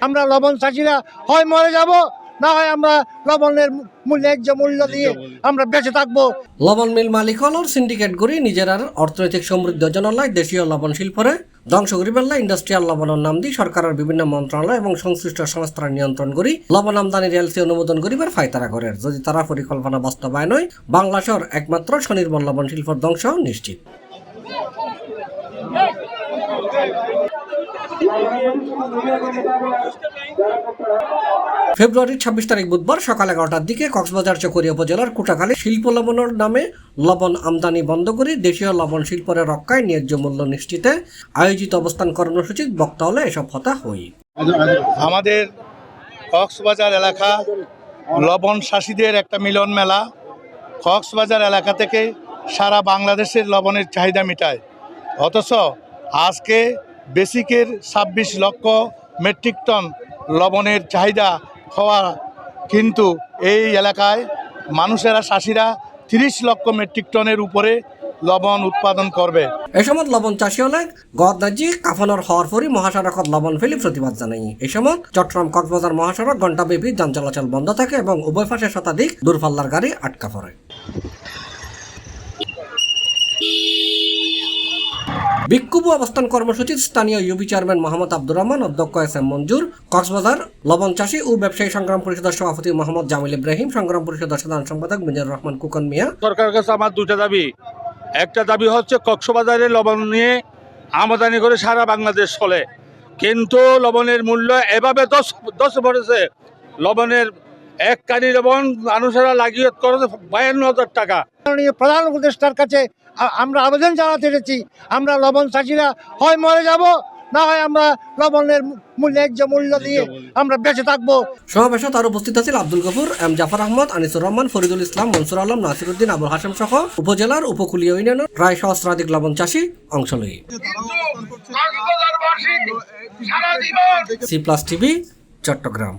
আমরা লবণ চাষিরা হয় মরে যাব, না হয় আমরা লবণের ন্যায্য মূল্য দিয়ে আমরা বেঁচে থাকবো। লবণ মিল মালিক হল সিন্ডিকেট গড়ি নিজের অর্থনৈতিক সমৃদ্ধ জনলাই দেশীয় লবণ শিল্পরে ধ্বংস করিবেলা ইন্ডাস্ট্রিয়াল লবণের নাম দিয়ে সরকারের বিভিন্ন মন্ত্রণালয় এবং সংশ্লিষ্ট সংস্থার নিয়ন্ত্রণ করি লবণ আমদানি এলসি অনুমোদন করিবার ফায়তারা করে। যদি তারা পরিকল্পনা বাস্তবায়ন হয় বাংলাদেশের একমাত্র স্বনির্ভর লবণ শিল্পর ধ্বংস নিশ্চিত। ফেব্রুয়ারির ২৬ তারিখ বুধবার সকাল ১১টার দিকে কক্সবাজার চকরিয়া উপজেলার কুটাখালী শিল্প লবণের নামে লবণ আমদানি বন্ধ করে দেশীয় লবণ শিল্পের রক্ষায় ন্যায্য মূল্য নিশ্চিতে আয়োজিত অবস্থান কর্মসূচির বক্তা হলে এসব কথা হই। আমাদের কক্সবাজার এলাকা লবণ চাষিদের একটা মিলন মেলা। কক্সবাজার এলাকা থেকে সারা বাংলাদেশের লবণের চাহিদা মেটায়, অথচ আজকে বেসিকের ২৬ লক্ষ মেট্রিক টন লবণের চাহিদা হওয়া, কিন্তু এই এলাকায় মানুষেরা চাষিরা ৩০ লক্ষ মেট্রিক টনের উপরে লবণ উৎপাদন করবে। এ সময় লবণ চাষী হলে গদাজি কাফানোর হওয়ার পরই মহাসড়কত লবণ ফেলি প্রতিবাদ জানাই। এই সময় চট্টগ্রাম কক্সবাজার মহাসড়ক ঘণ্টাব্যাপী যান চলাচল বন্ধ থাকে এবং উভয় পাশে শতাধিক দূরপাল্লার গাড়ি আটকা পড়ে। বিক্ষোভ অবস্থান কর্মসূচির স্থানীয় ইউপি চেয়ারম্যান মোহাম্মদ আব্দুর রহমান, অধ্যক্ষ এস এম মঞ্জুর, কক্সবাজার লবণ চাষী ও ব্যবসায়ী সংগ্রাম পরিষদের সভাপতি মোহাম্মদ জামিল ইব্রাহিম, সংগ্রাম পরিষদের সাধারণ সম্পাদক মিজানুর রহমান কুকন মিয়া। সরকারের কাছে আমার দুটা দাবি। একটা দাবি হচ্ছে কক্সবাজারে লবণ নিয়ে আমদানি করে সারা বাংলাদেশ চলে, কিন্তু লবণের মূল্য এভাবে দশ পড়েছে। লবণের এক কানি লবণ মানুষেরা লাগিয়ে করে ৫২,০০০ টাকা। প্রধান উপদেষ্টার কাছে আমরা আবেদন জানাতে এসেছি, আমরা লবণ চাষিরা হয় মরে যাব, না হয় আমরা লবণের ন্যায্য মূল্য দিয়ে আমরা বেঁচে থাকবো। সমাবেশে তার উপস্থিত আছেন আব্দুল গফুর, এম জাফর আহমদ, আনিসুর রহমান, ফরিদুল ইসলাম, মনসুর আলম, নাসির উদ্দিন, আবুল হাশেম সহ উপজেলার উপকূলীয় ইউনিয়নের প্রায় সহস্রাধিক লবণ চাষী অংশ নেয়। C+ TV, Chittagong.